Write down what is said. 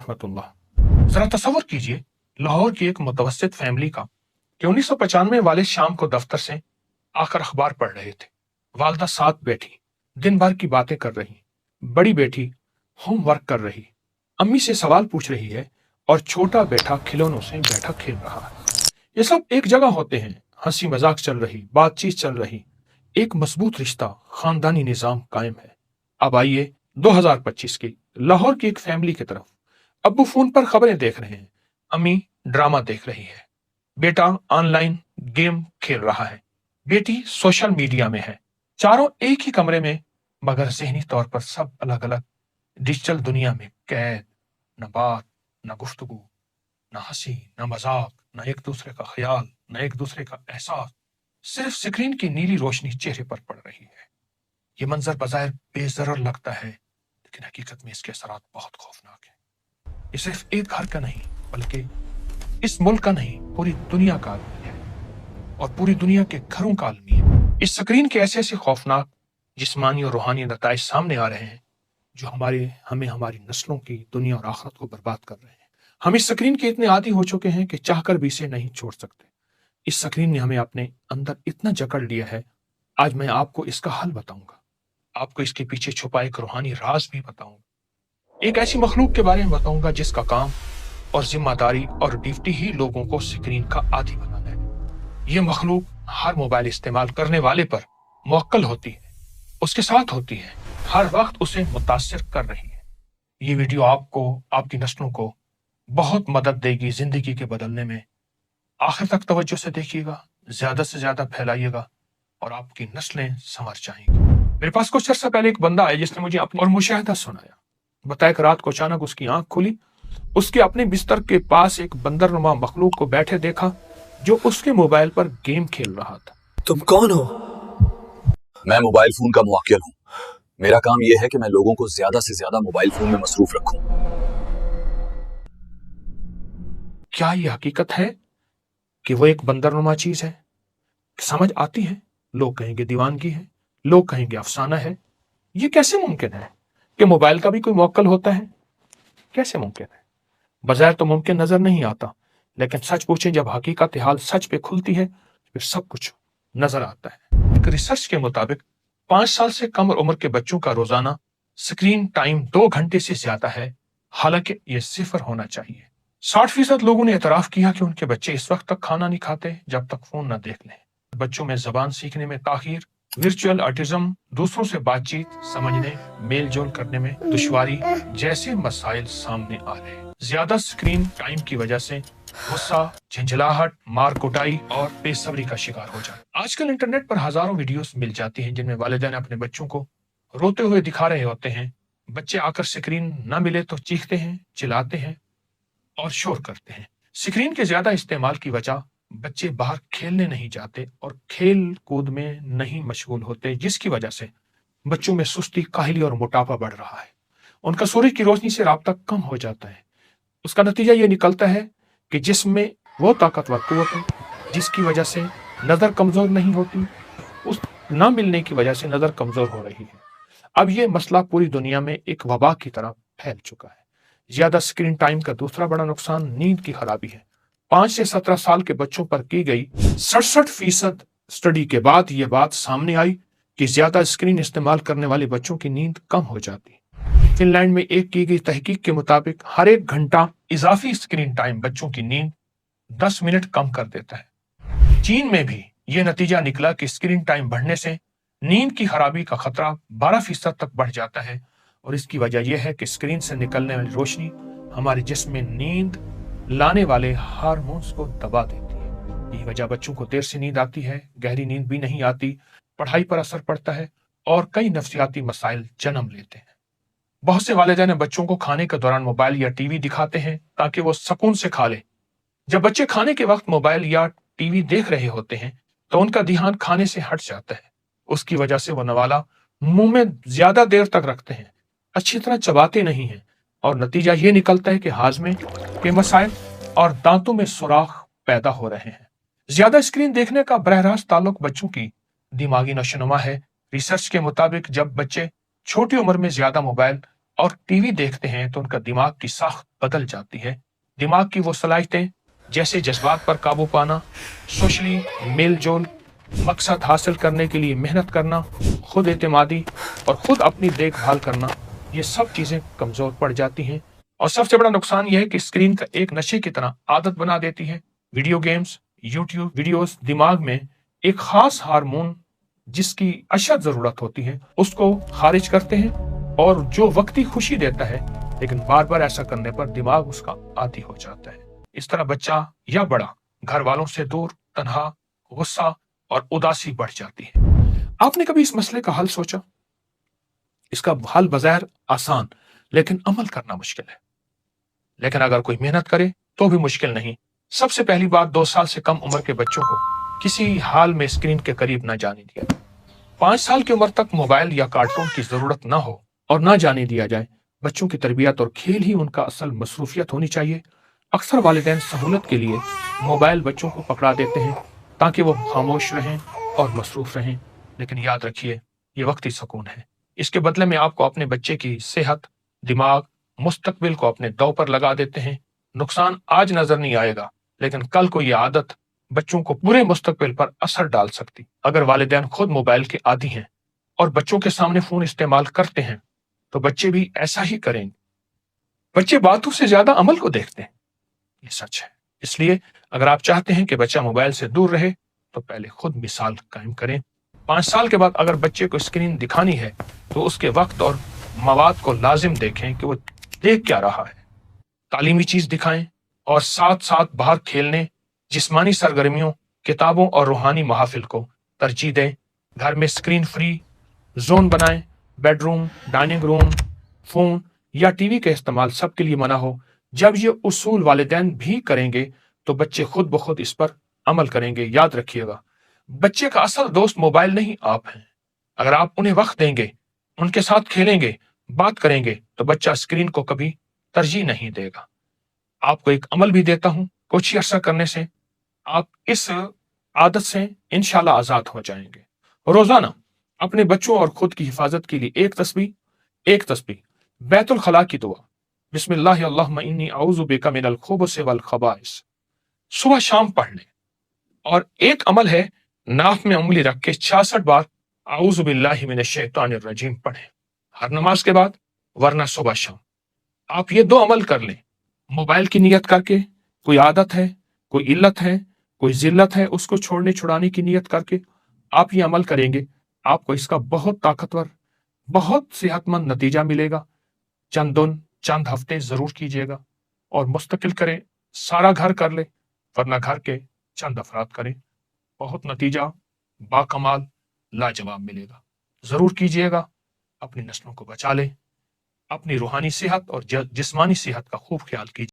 रहमतुल्लाह। जरा तसव्वुर कीजिए लाहौर की एक मुतवस्सित फैमिली का कि 1995 वाले शाम को दफ्तर से आकर अखबार पढ़ रहे थे। वालदा साथ बैठी दिन भर की बातें कर रही, बड़ी बेटी होमवर्क कर रही, अम्मी से सवाल पूछ रही है और छोटा बेटा खिलौनों से बैठा खेल रहा है। ये सब एक जगह होते हैं, हंसी मजाक चल रही, बातचीत चल रही, एक मजबूत रिश्ता, खानदानी निजाम कायम है। अब आइए 2025 की लाहौर की एक फैमिली की तरफ। अब्बू फोन पर खबरें देख रहे हैं, अम्मी ड्रामा देख रही है, बेटा ऑनलाइन गेम खेल रहा है, बेटी सोशल मीडिया में है। चारों एक ही कमरे में, मगर जहनी तौर पर सब अलग अलग डिजिटल दुनिया में कैद। न बात, न गुफ्तगू, न हंसी, न मजाक, न एक दूसरे का ख्याल, न एक दूसरे का एहसास। सिर्फ स्क्रीन की नीली रोशनी चेहरे पर पड़ रही है। ये मंजर बज़ाहिर बेज़रर लगता है, लेकिन हकीकत में इसके असरात बहुत खौफनाक है। ये सिर्फ एक घर का नहीं, बल्कि इस मुल्क का नहीं, पूरी दुनिया का आलमी है, और पूरी दुनिया के घरों का आलमी है। इस स्क्रीन के ऐसे ऐसे खौफनाक जिस्मानी और रूहानी नताइज सामने आ रहे हैं जो हमें हमारी नस्लों की दुनिया और आखिरत को बर्बाद कर रहे हैं। हम इस स्क्रीन के इतने आदी हो चुके हैं कि चाहकर भी इसे नहीं छोड़ सकते। इस स्क्रीन ने हमें अपने अंदर इतना जकड़ लिया है। आज मैं आपको इसका हल बताऊंगा, आपको इसके पीछे छुपा एक रूहानी राज भी बताऊंगा, एक ऐसी मखलूक के बारे में बताऊंगा जिसका काम और जिम्मेदारी और ड्यूटी ही लोगों को स्क्रीन का आदी बनाना है। ये मखलूक हर मोबाइल इस्तेमाल करने वाले पर मुवक्कल होती है, उसके साथ होती है, हर वक्त उसे मुतासिर कर रही है। ये वीडियो आपको, आपकी नस्लों को बहुत मदद देगी जिंदगी के बदलने में। आखिर तक तवज्जो से देखिएगा, ज्यादा से ज्यादा फैलाइएगा और आपकी नस्लें संवर जाएंगी। मेरे पास कुछ अर्सा पहले एक बंदा आया जिसने मुझे अपनी और मुशाहिदा सुनाया। बताया कि रात को अचानक उसकी आंख खुली, उसके अपने बिस्तर के पास एक बंदरनुमा मखलूक को बैठे देखा जो उसके मोबाइल पर गेम खेल रहा था। तुम कौन हो? मैं मोबाइल फोन का मुवक्किल हूँ। मेरा काम यह है कि मैं लोगों को ज्यादा से ज्यादा मोबाइल फोन में मसरूफ रखूं। क्या ये हकीकत है कि वो एक बंदरनुमा चीज है? समझ आती है, लोग कहेंगे दीवानगी है, लोग कहेंगे अफसाना है। ये कैसे मुमकिन है कि मोबाइल का भी कोई मुवक्किल होता है? कैसे मुमकिन है? बजाय तो मुमकिन नजर नहीं आता, लेकिन सच पूछें जब हकीकत हाल सच पे खुलती है फिर सब कुछ नजर आता है। एक रिसर्च के मुताबिक 5 साल से कम उम्र के बच्चों का रोजाना स्क्रीन टाइम 2 घंटे से ज्यादा है, हालांकि ये 0 होना चाहिए। 60% लोगों ने एतराफ किया कि उनके बच्चे इस वक्त तक खाना नहीं खाते जब तक फोन न देख लें। बच्चों में जबान सीखने में ताखीर, वर्चुअल ऑटिज्म, दूसरों से बातचीत समझने, मेल जोल करने में दुश्वारी जैसे मसाइल सामने आ रहे हैं। ज्यादा स्क्रीन टाइम की वजह से गुस्सा, झंझलाहट, मार कुटाई और बेसब्री का शिकार हो जाए। आजकल इंटरनेट पर हजारों वीडियोस मिल जाती हैं जिनमें वालिदैन अपने बच्चों को रोते हुए दिखा रहे होते हैं। बच्चे आकर स्क्रीन न मिले तो चीखते हैं, चिल्लाते हैं और शोर करते हैं। स्क्रीन के ज्यादा इस्तेमाल की वजह बच्चे बाहर खेलने नहीं जाते और खेल कूद में नहीं मशगूल होते, जिसकी वजह से बच्चों में सुस्ती, काहली और मोटापा बढ़ रहा है। उनका सूरज की रोशनी से राब्ता कम हो जाता है। उसका नतीजा ये निकलता है कि जिस्म में वो ताकतवर कुव्वत है जिसकी वजह से नजर कमजोर नहीं होती, उस न मिलने की वजह से नजर कमजोर हो रही है। अब ये मसला पूरी दुनिया में एक वबा की तरह फैल चुका है। ज्यादा स्क्रीन टाइम का दूसरा बड़ा नुकसान नींद की खराबी है। 5 से 17 साल के बच्चों पर की गई 67% स्टडी के बाद ये बात सामने आई कि ज्यादा स्क्रीन इस्तेमाल करने वाले बच्चों की नींद कम हो जाती है। फिनलैंड में एक की गई तहकीक के मुताबिक हर 1 घंटा इजाफी स्क्रीन टाइम बच्चों की नींद 10 मिनट कम कर देता है। चीन में भी यह नतीजा निकला कि स्क्रीन टाइम बढ़ने से नींद की खराबी का खतरा 12% तक बढ़ जाता है, और इसकी वजह यह है कि स्क्रीन से निकलने वाली रोशनी हमारे जिस्म में नींद लाने वाले हार्मोन्स को दबा देती है। यही वजह बच्चों को देर से नींद आती है, गहरी नींद भी नहीं आती, पढ़ाई पर असर पड़ता है और कई नफ्सियाती मसाइल जन्म लेते हैं। बहुत से वालिदैन बच्चों को खाने के दौरान मोबाइल या टीवी दिखाते हैं ताकि वो सुकून से खा ले। जब बच्चे खाने के वक्त मोबाइल या टीवी देख रहे होते हैं तो उनका ध्यान खाने से हट जाता है। उसकी वजह से वो नवाला मुंह में ज्यादा देर तक रखते हैं, अच्छी तरह चबाते नहीं हैं, और नतीजा ये निकलता है कि हाजमे के मसाइल और दांतों में सुराख पैदा हो रहे हैं। ज्यादा स्क्रीन देखने का बरह रास्त ताल्लुक बच्चों की दिमागी नशोनुमा है। रिसर्च के मुताबिक जब बच्चे छोटी उम्र में ज्यादा मोबाइल और टीवी देखते हैं तो उनका दिमाग की साख्त बदल जाती है। दिमाग की वो सलाहियतें जैसे जज्बात पर काबू पाना, सोशली मेल जोल, मकसद हासिल करने के लिए मेहनत करना, खुद एतमादी और खुद अपनी देखभाल करना, ये सब चीज़ें कमज़ोर पड़ जाती हैं। और सबसे बड़ा नुकसान यह है कि स्क्रीन का एक नशे की तरह आदत बना देती है। वीडियो गेम्स, यूट्यूब वीडियोस दिमाग में एक खास हार्मोन जिसकी अशद ज़रूरत होती है उसको खारिज करते हैं, और जो वक्ती खुशी देता है लेकिन बार बार ऐसा करने पर दिमाग उसका आदी हो जाता है। इस तरह बच्चा या बड़ा घर वालों से दूर, तन्हा, गुस्सा और उदासी बढ़ जाती है। आपने कभी इस मसले का हल सोचा? इसका हल बज़ाहिर आसान लेकिन अमल करना मुश्किल है। लेकिन अगर कोई मेहनत करे तो भी मुश्किल नहीं। सबसे पहली बात, 2 साल से कम उम्र के बच्चों को किसी हाल में स्क्रीन के करीब न जाने दिया। 5 साल की उम्र तक मोबाइल या कार्टून की जरूरत न हो और न जाने दिया जाए। बच्चों की तरबियत और खेल ही उनका असल मसरूफियत होनी चाहिए। अक्सर वालिदैन सहूलत के लिए मोबाइल बच्चों को पकड़ा देते हैं ताकि वो खामोश रहें और मसरूफ रहें, लेकिन याद रखिए ये वक्ती सुकून है। इसके बदले में आपको अपने बच्चे की सेहत, दिमाग, मुस्तकबिल को अपने दांव पर लगा देते हैं। नुकसान आज नजर नहीं आएगा लेकिन कल को ये आदत बच्चों को पूरे मुस्तकबिल पर असर डाल सकती। अगर वालिदैन खुद मोबाइल के आदी हैं और बच्चों के सामने फोन इस्तेमाल करते हैं तो बच्चे भी ऐसा ही करेंगे। बच्चे बातों से ज्यादा अमल को देखते हैं, ये सच है। इसलिए अगर आप चाहते हैं कि बच्चा मोबाइल से दूर रहे तो पहले खुद मिसाल कायम करें। 5 साल के बाद अगर बच्चे को स्क्रीन दिखानी है तो उसके वक्त और मवाद को लाजिम देखें कि वो देख क्या रहा है। तालीमी चीज दिखाएं और साथ साथ बाहर खेलने, जिस्मानी सरगर्मियों, किताबों और रूहानी महाफिल को तरजीह दें। घर में स्क्रीन फ्री जोन बनाएं। बेडरूम, डाइनिंग रूम, फोन या टीवी का इस्तेमाल सबके लिए मना हो। जब ये उसूल वालिदैन भी करेंगे तो बच्चे खुद ब खुद इस पर अमल करेंगे। याद रखिएगा, बच्चे का असल दोस्त मोबाइल नहीं, आप हैं। अगर आप उन्हें वक्त देंगे, उनके साथ खेलेंगे, बात करेंगे तो बच्चा स्क्रीन को कभी तरजीह नहीं देगा। आपको एक अमल भी देता हूं, कुछ ही अर्सा करने से आप इस आदत से इंशाल्लाह आजाद हो जाएंगे। रोजाना अपने बच्चों और खुद की हिफाजत के लिए एक तस्बीह बैतुल खला की दुआ, बिस्मिल्लाह अल्लाहुम्मा इन्नी औज़ु बिका मिनल खुबुस वल खबाइस, सुबह शाम पढ़ लें। और एक अमल है, नाक में उंगली रख के 66 बार औज़ु बिल्लाहि मिनश शैतानिर रजीम पढ़ें, हर नमाज के बाद वरना सुबह शाम। आप ये 2 अमल कर लें। मोबाइल की नियत करके, कोई आदत है, कोई इल्लत है, कोई जिल्लत है, उसको छोड़ने छुड़ाने की नियत करके आप ये अमल करेंगे, आपको इसका बहुत ताकतवर, बहुत सेहतमंद नतीजा मिलेगा। चंद दिन, चंद हफ्ते जरूर कीजिएगा और मुस्तकिल करें। सारा घर कर ले वरना घर के चंद अफराद करें, बहुत नतीजा बाकमाल लाजवाब मिलेगा। जरूर कीजिएगा। अपनी नस्लों को बचा लें। अपनी रूहानी सेहत और जिस्मानी सेहत का खूब ख्याल कीजिए।